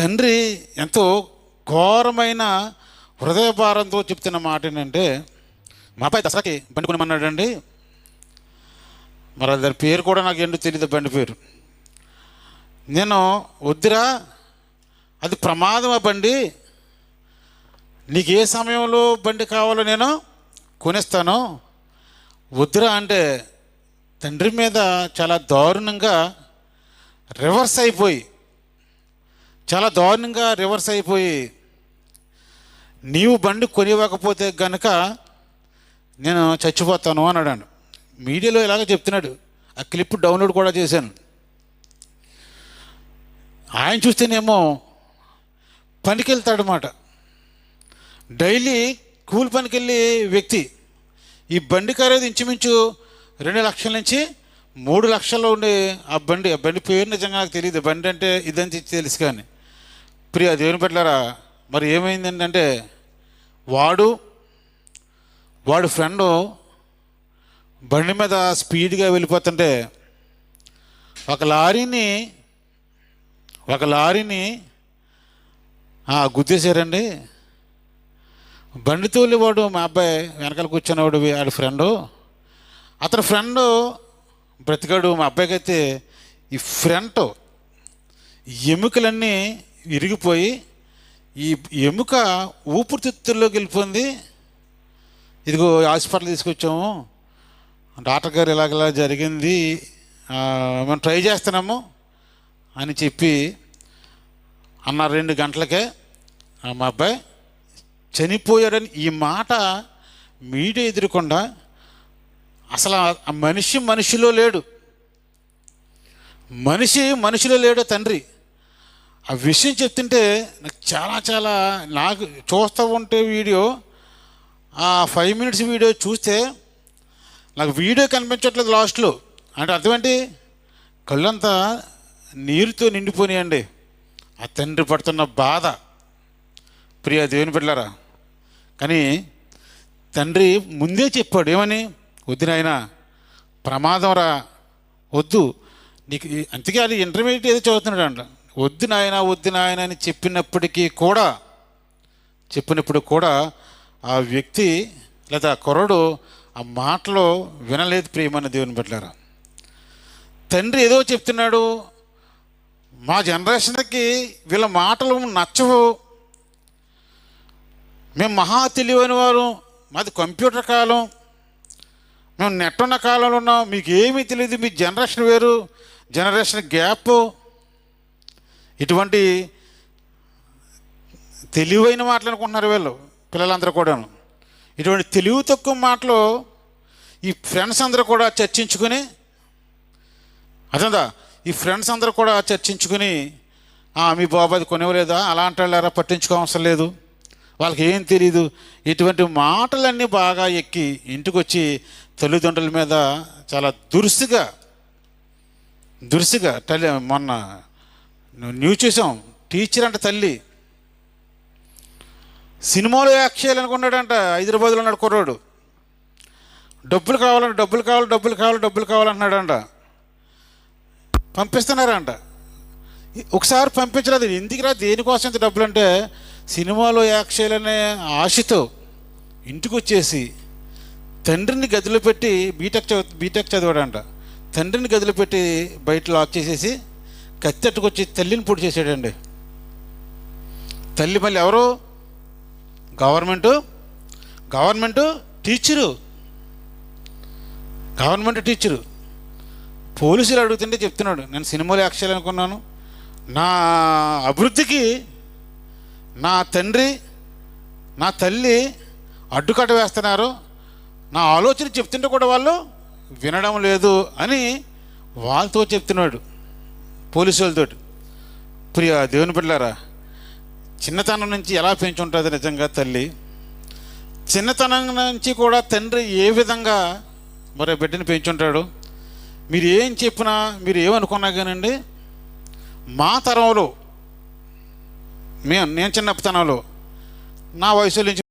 తండ్రి ఎంతో ఘోరమైన హృదయభారంతో చెప్తున్న మాట ఏంటంటే, మా అబ్బాయి దసరాకి బండి కొనమన్నాడండి. మరి దాని పేరు కూడా నాకు ఏంటో తెలియదు, బండి పేరు. నేను వద్దురా, అది ప్రమాదం, ఆ బండి నీకు ఏ సమయంలో బండి కావాలో నేను కొనిస్తాను, వద్దురా అంటే తండ్రి మీద చాలా దారుణంగా రివర్స్ అయిపోయి నీవు బండి కొనివ్వకపోతే గనుక నేను చచ్చిపోతాను అన్నాడు. మీడియాలో ఇలాగ చెప్తున్నాడు. ఆ క్లిప్ డౌన్లోడ్ కూడా చేశాను. ఆయన చూస్తేనేమో పనికి వెళ్తాడనమాట. డైలీ కూలి పనికి వెళ్ళే వ్యక్తి. ఈ బండి ఖరీదు ఇంచుమించు 2 లక్షల నుంచి 3 లక్షల్లో ఉండే ఆ బండి పేరు నిజంగా నాకు తెలియదు. బండి అంటే ఇదని తెలుసు, కానీ ప్రియ దేవుని బిడ్డలారా, మరి ఏమైంది ఏంటంటే వాడు ఫ్రెండు బండి మీద స్పీడ్గా వెళ్ళిపోతుంటే ఒక లారీని గుద్దేశారండి. బండి తోలేవాడు మా అబ్బాయి, వెనకాల కూర్చున్నవాడు వాడి ఫ్రెండు. అతని ఫ్రెండు బ్రతికాడు. మా అబ్బాయికి అయితే ఈ ఫ్రంట్ ఎముకలన్నీ విరిగిపోయి ఈ ఎముక ఊపిరితిత్తుల్లోకి వెళ్ళిపోయింది. ఇదిగో హాస్పిటల్ తీసుకొచ్చాము, డాక్టర్ గారు ఇలాగలా జరిగింది, మేము ట్రై చేస్తున్నాము అని చెప్పి అన్న. 2 గంటలకే మా అబ్బాయి చనిపోయాడని ఈ మాట మీడియా ఎదురకుండా, అసలు ఆ మనిషిలో లేడు తండ్రి. ఆ విషయం చెప్తుంటే నాకు నాకు చూస్తూ ఉంటే వీడియో, ఆ 5 మినిట్స్ వీడియో చూస్తే నాకు వీడియో కనిపించట్లేదు లాస్ట్లో. అంటే అర్థమేంటి, కళ్ళంతా నీరుతో నిండిపోయాయండి. ఆ తండ్రి పడుతున్న బాధ. ప్రియ దేవుని బిడ్డలారా, కానీ తండ్రి ముందే చెప్పాడు, ఏమని? వద్దు నాయనా, ప్రమాదం రా, వద్దు నీకు. అంతకే అది ఇంటర్మీడియట్ ఏదో చదువుతున్నాడు అంట. వద్దు నాయన అని చెప్పినప్పుడు కూడా ఆ వ్యక్తి లేదా కుర్రడు ఆ మాటలో వినలేదు. ప్రియమైన దేవుని బిడ్డలారా, తండ్రి ఏదో చెప్తున్నాడు, మా జనరేషన్కి వీళ్ళ మాటలు నచ్చవు, మేము మహా తెలివైన వారు, మాది కంప్యూటర్ కాలం, మేము నెట్ ఉన్న కాలంలో ఉన్నాం, మీకు ఏమీ తెలియదు, మీ జనరేషన్ వేరు, జనరేషన్ గ్యాప్. ఇటువంటి తెలివైన మాటలు అనుకుంటున్నారు వీళ్ళు, పిల్లలందరూ కూడాను. ఇటువంటి తెలివి తక్కువ మాటలు ఈ ఫ్రెండ్స్ అందరూ కూడా చర్చించుకుని, అర్థందా, ఈ ఫ్రెండ్స్ అందరూ కూడా చర్చించుకుని, మీ బాబు అది కొనివ్వలేదా, అలా అంటారా, పట్టించుకోవసరం లేదు, వాళ్ళకి ఏం తెలీదు, ఇటువంటి మాటలన్నీ బాగా ఎక్కి ఇంటికి వచ్చి తల్లిదండ్రుల మీద చాలా దురుసుగా మొన్న న్యూస్ చూసాం. టీచర్ అంట తల్లి సినిమాలో యాక్ట్ చేయాలనుకున్నాడంట. హైదరాబాద్లో ఉన్నాడు కుర్రాడు. డబ్బులు కావాలంటున్నాడంట. పంపిస్తున్నారంట. ఒకసారి పంపించలేదు. ఎందుకు రా, దేనికోసం ఇంత డబ్బులు అంటే, సినిమాలో యాక్ట్ చేయాలనే ఆశతో ఇంటికి వచ్చేసి తండ్రిని గదిలో పెట్టి, బీటెక్ చదివాడంట, తండ్రిని గదిలో పెట్టి బయట లాక్ చేసేసి కత్తెట్టుకొచ్చి తల్లిని పొడి చేసాడండి. తల్లి మళ్ళీ ఎవరు? Government teacher. పోలీసులు అడుగుతుంటే చెప్తున్నాడు, నేను సినిమాలో యాక్ట్ చేయాలనుకున్నాను, నా అభివృద్ధికి నా తండ్రి నా తల్లి అడ్డుకట్ట వేస్తున్నారు, నా ఆలోచన చెప్తుంటే కూడా వాళ్ళు వినడం లేదు అని వాళ్ళతో చెప్తున్నాడు, పోలీసులతో. ప్రియ దేవుని బిడ్డలారా, చిన్నతనం నుంచి ఎలా పెంచుంటుంది నిజంగా తల్లి. చిన్నతనం నుంచి కూడా తండ్రి ఏ విధంగా మరో బిడ్డని పెంచుంటాడు. మీరు ఏం చెప్పినా, మీరు ఏమనుకున్నా కానండి, మా తరంలో నేను చిన్నతనంలో, నా వయసు నుంచి